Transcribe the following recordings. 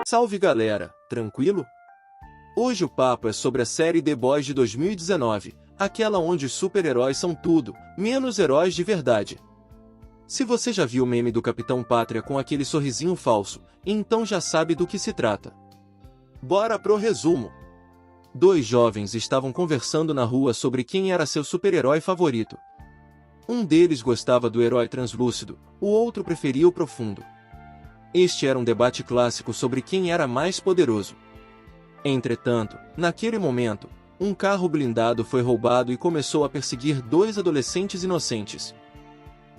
Salve galera, tranquilo? Hoje o papo é sobre a série The Boys de 2019, aquela onde os super-heróis são tudo, menos heróis de verdade. Se você já viu o meme do Capitão Pátria com aquele sorrisinho falso, então já sabe do que se trata. Bora pro resumo. Dois jovens estavam conversando na rua sobre quem era seu super-herói favorito. Um deles gostava do herói translúcido, o outro preferia o profundo. Este era um debate clássico sobre quem era mais poderoso. Entretanto, naquele momento, um carro blindado foi roubado e começou a perseguir dois adolescentes inocentes.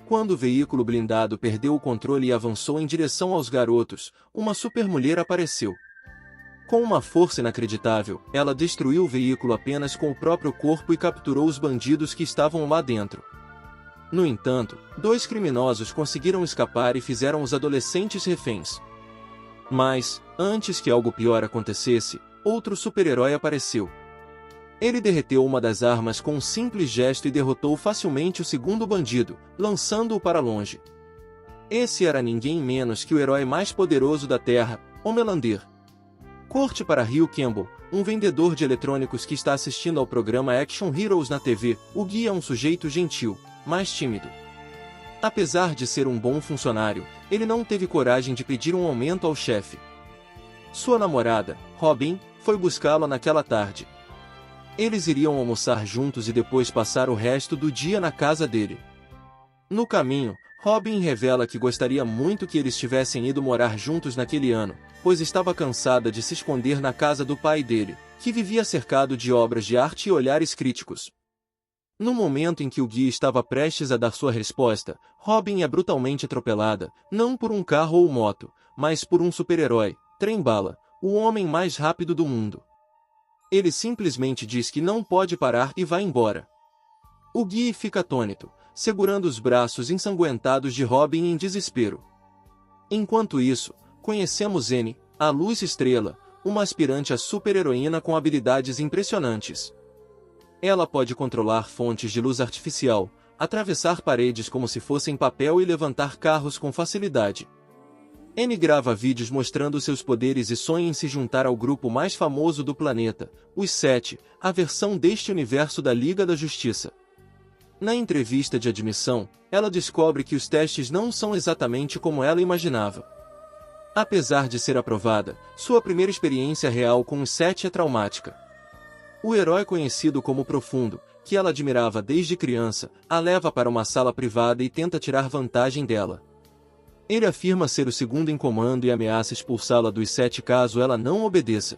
Quando o veículo blindado perdeu o controle e avançou em direção aos garotos, uma supermulher apareceu. Com uma força inacreditável, ela destruiu o veículo apenas com o próprio corpo e capturou os bandidos que estavam lá dentro. No entanto, dois criminosos conseguiram escapar e fizeram os adolescentes reféns. Mas, antes que algo pior acontecesse, outro super-herói apareceu. Ele derreteu uma das armas com um simples gesto e derrotou facilmente o segundo bandido, lançando-o para longe. Esse era ninguém menos que o herói mais poderoso da Terra, Homelander. Corte para Hugh Campbell, um vendedor de eletrônicos que está assistindo ao programa Action Heroes na TV. O Guy é um sujeito gentil, mas tímido. Apesar de ser um bom funcionário, ele não teve coragem de pedir um aumento ao chefe. Sua namorada, Robin, foi buscá-lo naquela tarde. Eles iriam almoçar juntos e depois passar o resto do dia na casa dele. No caminho, Robin revela que gostaria muito que eles tivessem ido morar juntos naquele ano, pois estava cansada de se esconder na casa do pai dele, que vivia cercado de obras de arte e olhares críticos. No momento em que o Guy estava prestes a dar sua resposta, Robin é brutalmente atropelada, não por um carro ou moto, mas por um super-herói, Trem-bala, o homem mais rápido do mundo. Ele simplesmente diz que não pode parar e vai embora. O Guy fica atônito, segurando os braços ensanguentados de Robin em desespero. Enquanto isso, conhecemos N, a Luz Estrela, uma aspirante a super-heroína com habilidades impressionantes. Ela pode controlar fontes de luz artificial, atravessar paredes como se fossem papel e levantar carros com facilidade. N grava vídeos mostrando seus poderes e sonha em se juntar ao grupo mais famoso do planeta, os Sete, a versão deste universo da Liga da Justiça. Na entrevista de admissão, ela descobre que os testes não são exatamente como ela imaginava. Apesar de ser aprovada, sua primeira experiência real com os Sete é traumática. O herói conhecido como Profundo, que ela admirava desde criança, a leva para uma sala privada e tenta tirar vantagem dela. Ele afirma ser o segundo em comando e ameaça expulsá-la dos Sete caso ela não obedeça.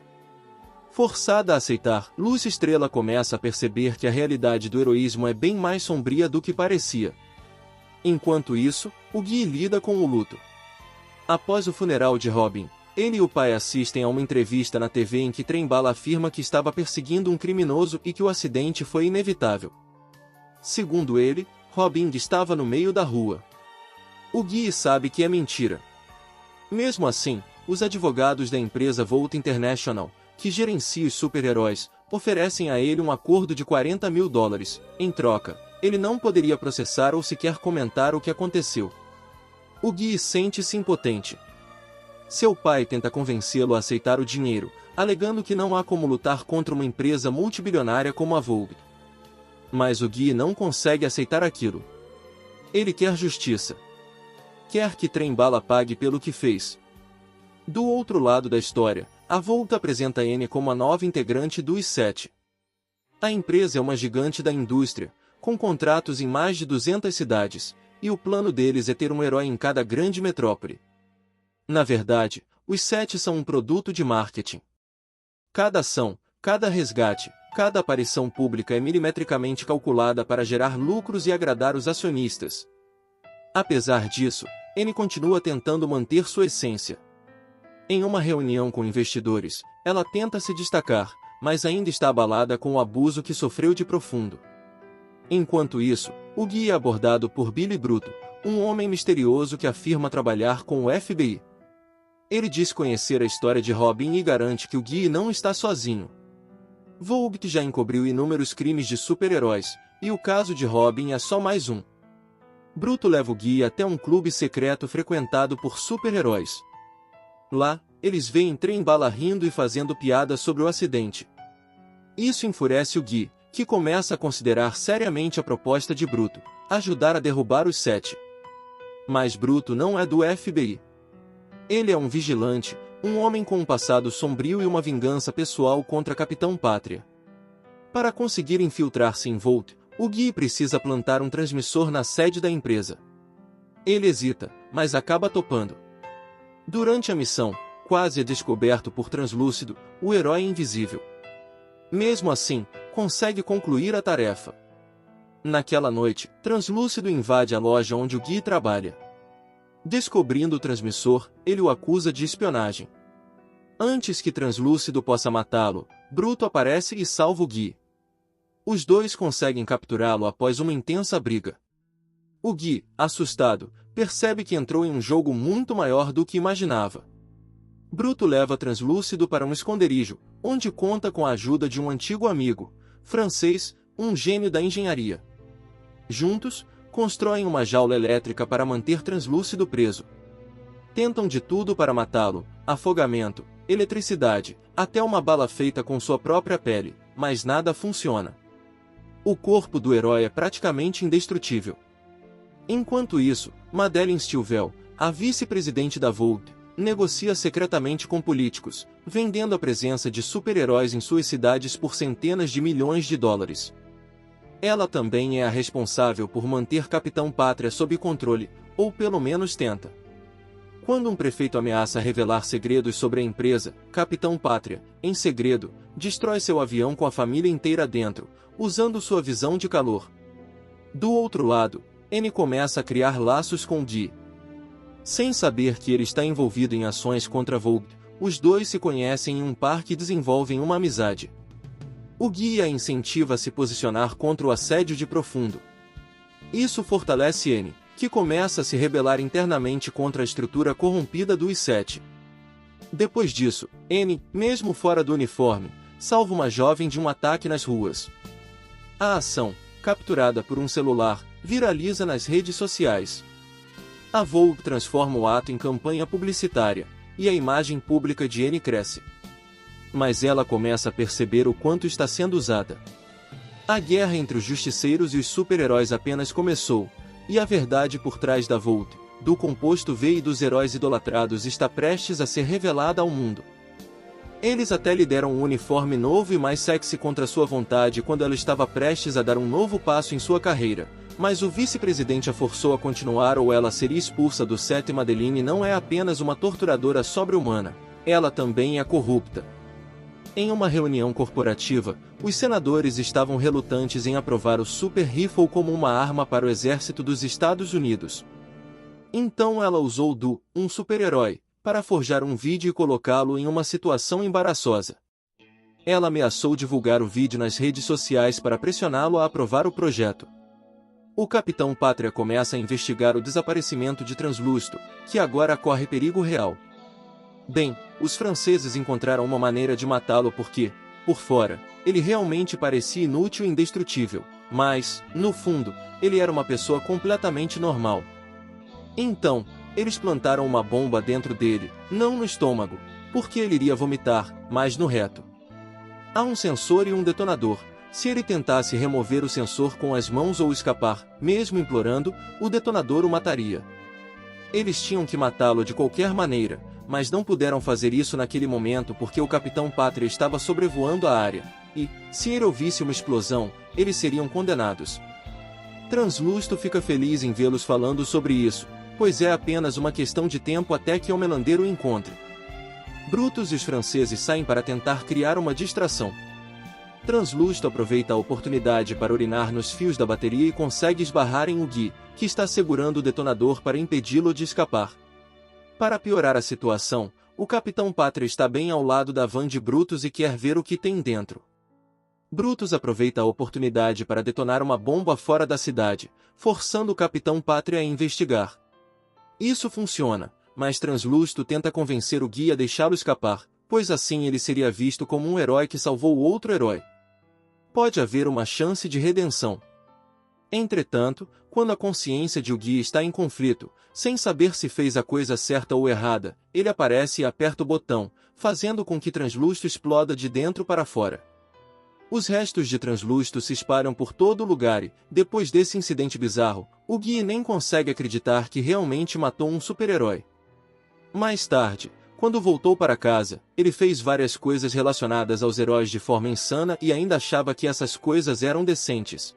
Forçada a aceitar, Luz Estrela começa a perceber que a realidade do heroísmo é bem mais sombria do que parecia. Enquanto isso, o Guy lida com o luto. Após o funeral de Robin, ele e o pai assistem a uma entrevista na TV em que Trem-bala afirma que estava perseguindo um criminoso e que o acidente foi inevitável. Segundo ele, Robin estava no meio da rua. O Guy sabe que é mentira. Mesmo assim, os advogados da empresa Volt International, que gerencia os super-heróis, oferecem a ele um acordo de $40 mil. Em troca, ele não poderia processar ou sequer comentar o que aconteceu. O Guy sente-se impotente. Seu pai tenta convencê-lo a aceitar o dinheiro, alegando que não há como lutar contra uma empresa multibilionária como a Vogue. Mas o Guy não consegue aceitar aquilo. Ele quer justiça. Quer que Trem-bala pague pelo que fez. Do outro lado da história, a Volt apresenta N como a nova integrante dos Sete. A empresa é uma gigante da indústria, com contratos em mais de 200 cidades, e o plano deles é ter um herói em cada grande metrópole. Na verdade, os Sete são um produto de marketing. Cada ação, cada resgate, cada aparição pública é milimetricamente calculada para gerar lucros e agradar os acionistas. Apesar disso, N continua tentando manter sua essência. Em uma reunião com investidores, ela tenta se destacar, mas ainda está abalada com o abuso que sofreu de Profundo. Enquanto isso, o Guy é abordado por Billy Bruto, um homem misterioso que afirma trabalhar com o FBI. Ele diz conhecer a história de Robin e garante que o Guy não está sozinho. Vogue já encobriu inúmeros crimes de super-heróis, e o caso de Robin é só mais um. Bruto leva o Guy até um clube secreto frequentado por super-heróis. Lá, eles veem trem-bala rindo e fazendo piada sobre o acidente. Isso enfurece o Guy, que começa a considerar seriamente a proposta de Bruto, ajudar a derrubar os 7. Mas Bruto não é do FBI. Ele é um vigilante, um homem com um passado sombrio e uma vingança pessoal contra Capitão Pátria. Para conseguir infiltrar-se em Volt, o Guy precisa plantar um transmissor na sede da empresa. Ele hesita, mas acaba topando. Durante a missão, quase é descoberto por Translúcido, o herói invisível. Mesmo assim, consegue concluir a tarefa. Naquela noite, Translúcido invade a loja onde o Guy trabalha. Descobrindo o transmissor, ele o acusa de espionagem. Antes que Translúcido possa matá-lo, Bruto aparece e salva o Guy. Os dois conseguem capturá-lo após uma intensa briga. O Guy, assustado, percebe que entrou em um jogo muito maior do que imaginava. Bruto leva Translúcido para um esconderijo, onde conta com a ajuda de um antigo amigo, francês, um gênio da engenharia. Juntos, constroem uma jaula elétrica para manter Translúcido preso. Tentam de tudo para matá-lo, afogamento, eletricidade, até uma bala feita com sua própria pele, mas nada funciona. O corpo do herói é praticamente indestrutível. Enquanto isso, Madeleine Stilwell, a vice-presidente da Volt, negocia secretamente com políticos, vendendo a presença de super-heróis em suas cidades por centenas de milhões de dólares. Ela também é a responsável por manter Capitão Pátria sob controle, ou pelo menos tenta. Quando um prefeito ameaça revelar segredos sobre a empresa, Capitão Pátria, em segredo, destrói seu avião com a família inteira dentro, usando sua visão de calor. Do outro lado, N começa a criar laços com Guy. Sem saber que ele está envolvido em ações contra Vogue, os dois se conhecem em um parque e desenvolvem uma amizade. O Guy a incentiva a se posicionar contra o assédio de Profundo. Isso fortalece N, que começa a se rebelar internamente contra a estrutura corrompida dos 7. Depois disso, N, mesmo fora do uniforme, salva uma jovem de um ataque nas ruas. A ação, capturada por um celular, viraliza nas redes sociais. A Vogue transforma o ato em campanha publicitária, e a imagem pública de N cresce. Mas ela começa a perceber o quanto está sendo usada. A guerra entre os justiceiros e os super-heróis apenas começou, e a verdade por trás da Volt, do composto V e dos heróis idolatrados está prestes a ser revelada ao mundo. Eles até lhe deram um uniforme novo e mais sexy contra sua vontade quando ela estava prestes a dar um novo passo em sua carreira, mas o vice-presidente a forçou a continuar ou ela seria expulsa do set. Madeleine não é apenas uma torturadora sobre-humana, ela também é corrupta. Em uma reunião corporativa, os senadores estavam relutantes em aprovar o Super Rifle como uma arma para o exército dos Estados Unidos. Então ela usou um super-herói, para forjar um vídeo e colocá-lo em uma situação embaraçosa. Ela ameaçou divulgar o vídeo nas redes sociais para pressioná-lo a aprovar o projeto. O Capitão Pátria começa a investigar o desaparecimento de Translúcido, que agora corre perigo real. Bem, os franceses encontraram uma maneira de matá-lo porque, por fora, ele realmente parecia inútil e indestrutível, mas, no fundo, ele era uma pessoa completamente normal. Então, eles plantaram uma bomba dentro dele, não no estômago, porque ele iria vomitar, mas no reto. Há um sensor e um detonador. Se ele tentasse remover o sensor com as mãos ou escapar, mesmo implorando, o detonador o mataria. Eles tinham que matá-lo de qualquer maneira, mas não puderam fazer isso naquele momento porque o Capitão Pátria estava sobrevoando a área, e, se ele ouvisse uma explosão, eles seriam condenados. Translúcido fica feliz em vê-los falando sobre isso, pois é apenas uma questão de tempo até que Homelander o encontre. Brutus e os franceses saem para tentar criar uma distração. Translúcido aproveita a oportunidade para urinar nos fios da bateria e consegue esbarrar em Guy, que está segurando o detonador para impedi-lo de escapar. Para piorar a situação, o Capitão Pátria está bem ao lado da van de Brutus e quer ver o que tem dentro. Brutus aproveita a oportunidade para detonar uma bomba fora da cidade, forçando o Capitão Pátria a investigar. Isso funciona, mas Translúcido tenta convencer o Guy a deixá-lo escapar, pois assim ele seria visto como um herói que salvou outro herói. Pode haver uma chance de redenção. Entretanto, quando a consciência de Yugi está em conflito, sem saber se fez a coisa certa ou errada, ele aparece e aperta o botão, fazendo com que Translúcio exploda de dentro para fora. Os restos de Translúcio se espalham por todo o lugar e, depois desse incidente bizarro, Yugi nem consegue acreditar que realmente matou um super-herói. Mais tarde, quando voltou para casa, ele fez várias coisas relacionadas aos heróis de forma insana e ainda achava que essas coisas eram decentes.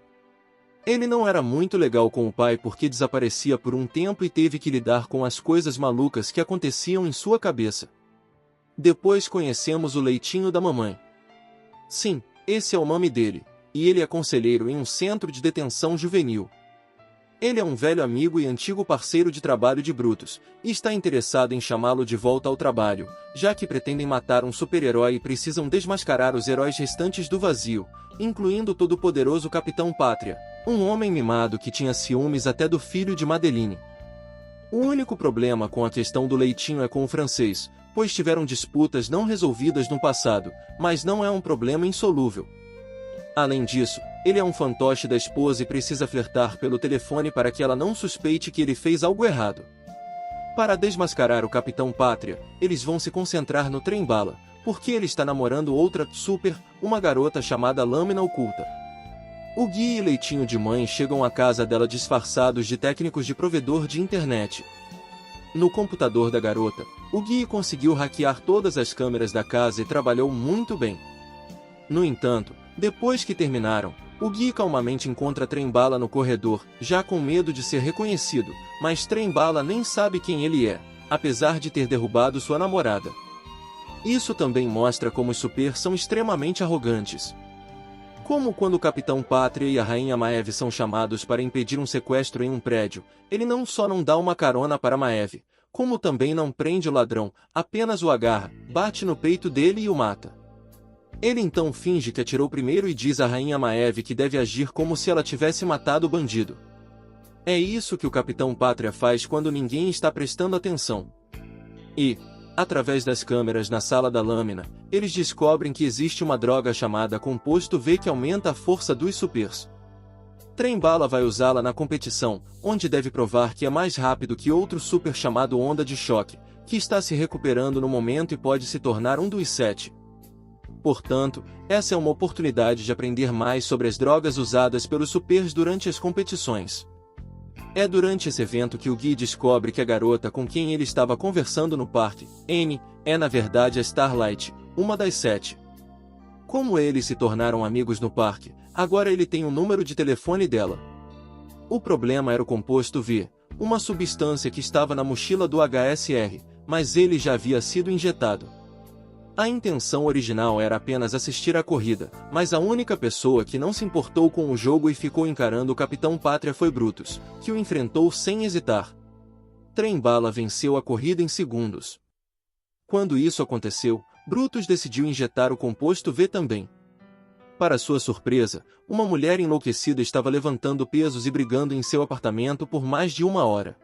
Ele não era muito legal com o pai porque desaparecia por um tempo e teve que lidar com as coisas malucas que aconteciam em sua cabeça. Depois conhecemos o Leitinho da mamãe. Sim, esse é o nome dele, e ele é conselheiro em um centro de detenção juvenil. Ele é um velho amigo e antigo parceiro de trabalho de Brutus, e está interessado em chamá-lo de volta ao trabalho, já que pretendem matar um super-herói e precisam desmascarar os heróis restantes do vazio, incluindo o todo-poderoso Capitão Pátria, um homem mimado que tinha ciúmes até do filho de Madeline. O único problema com a questão do Leitinho é com o francês, pois tiveram disputas não resolvidas no passado, mas não é um problema insolúvel. Além disso, ele é um fantoche da esposa e precisa flertar pelo telefone para que ela não suspeite que ele fez algo errado. Para desmascarar o Capitão Pátria, eles vão se concentrar no Trem-Bala, porque ele está namorando outra super, uma garota chamada Lâmina Oculta. O Gui e Leitinho de mãe chegam à casa dela disfarçados de técnicos de provedor de internet. No computador da garota, o Gui conseguiu hackear todas as câmeras da casa e trabalhou muito bem. No entanto, depois que terminaram, o Gui calmamente encontra Trem-Bala no corredor, já com medo de ser reconhecido, mas Trem-Bala nem sabe quem ele é, apesar de ter derrubado sua namorada. Isso também mostra como os super são extremamente arrogantes. Como quando o Capitão Pátria e a Rainha Maeve são chamados para impedir um sequestro em um prédio, ele não só não dá uma carona para Maeve, como também não prende o ladrão, apenas o agarra, bate no peito dele e o mata. Ele então finge que atirou primeiro e diz à Rainha Maeve que deve agir como se ela tivesse matado o bandido. É isso que o Capitão Pátria faz quando ninguém está prestando atenção. E, através das câmeras na sala da lâmina, eles descobrem que existe uma droga chamada Composto V que aumenta a força dos supers. Trem-Bala vai usá-la na competição, onde deve provar que é mais rápido que outro super chamado Onda de Choque, que está se recuperando no momento e pode se tornar um dos 7. Portanto, essa é uma oportunidade de aprender mais sobre as drogas usadas pelos supers durante as competições. É durante esse evento que o Gui descobre que a garota com quem ele estava conversando no parque, N, é na verdade a Starlight, uma das 7. Como eles se tornaram amigos no parque, agora ele tem o número de telefone dela. O problema era o composto V, uma substância que estava na mochila do HSR, mas ele já havia sido injetado. A intenção original era apenas assistir à corrida, mas a única pessoa que não se importou com o jogo e ficou encarando o Capitão Pátria foi Brutus, que o enfrentou sem hesitar. Trem-Bala venceu a corrida em segundos. Quando isso aconteceu, Brutus decidiu injetar o composto V também. Para sua surpresa, uma mulher enlouquecida estava levantando pesos e brigando em seu apartamento por mais de 1 hora.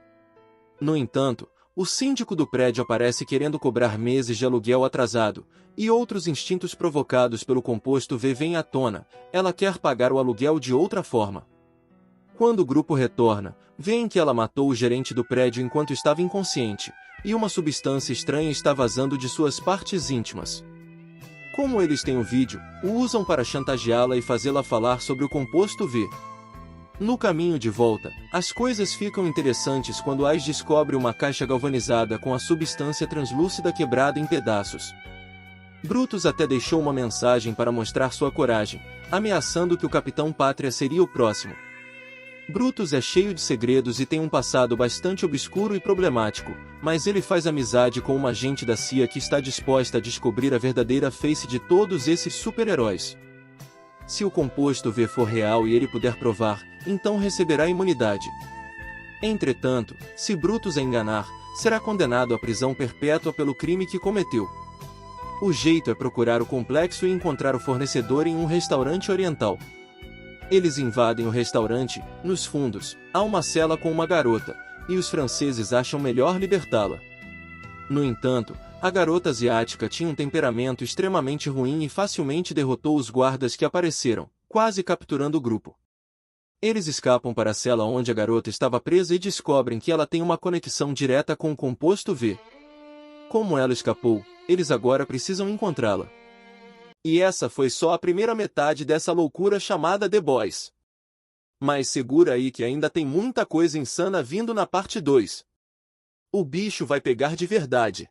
No entanto, o síndico do prédio aparece querendo cobrar meses de aluguel atrasado, e outros instintos provocados pelo composto V vêm à tona, ela quer pagar o aluguel de outra forma. Quando o grupo retorna, veem que ela matou o gerente do prédio enquanto estava inconsciente, e uma substância estranha está vazando de suas partes íntimas. Como eles têm o vídeo, o usam para chantageá-la e fazê-la falar sobre o composto V. No caminho de volta, as coisas ficam interessantes quando Ice descobre uma caixa galvanizada com a substância translúcida quebrada em pedaços. Brutus até deixou uma mensagem para mostrar sua coragem, ameaçando que o Capitão Pátria seria o próximo. Brutus é cheio de segredos e tem um passado bastante obscuro e problemático, mas ele faz amizade com uma agente da CIA que está disposta a descobrir a verdadeira face de todos esses super-heróis. Se o composto V for real e ele puder provar, então receberá imunidade. Entretanto, se Brutus a enganar, será condenado à prisão perpétua pelo crime que cometeu. O jeito é procurar o complexo e encontrar o fornecedor em um restaurante oriental. Eles invadem o restaurante, nos fundos, há uma cela com uma garota, e os franceses acham melhor libertá-la. No entanto, a garota asiática tinha um temperamento extremamente ruim e facilmente derrotou os guardas que apareceram, quase capturando o grupo. Eles escapam para a cela onde a garota estava presa e descobrem que ela tem uma conexão direta com o composto V. Como ela escapou, eles agora precisam encontrá-la. E essa foi só a primeira metade dessa loucura chamada The Boys. Mas segura aí que ainda tem muita coisa insana vindo na parte 2. O bicho vai pegar de verdade.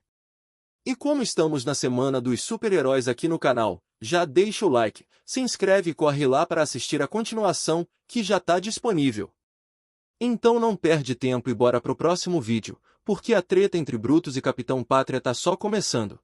E como estamos na semana dos super-heróis aqui no canal, já deixa o like, se inscreve e corre lá para assistir a continuação, que já tá disponível. Então não perde tempo e bora pro próximo vídeo, porque a treta entre Brutus e Capitão Pátria tá só começando.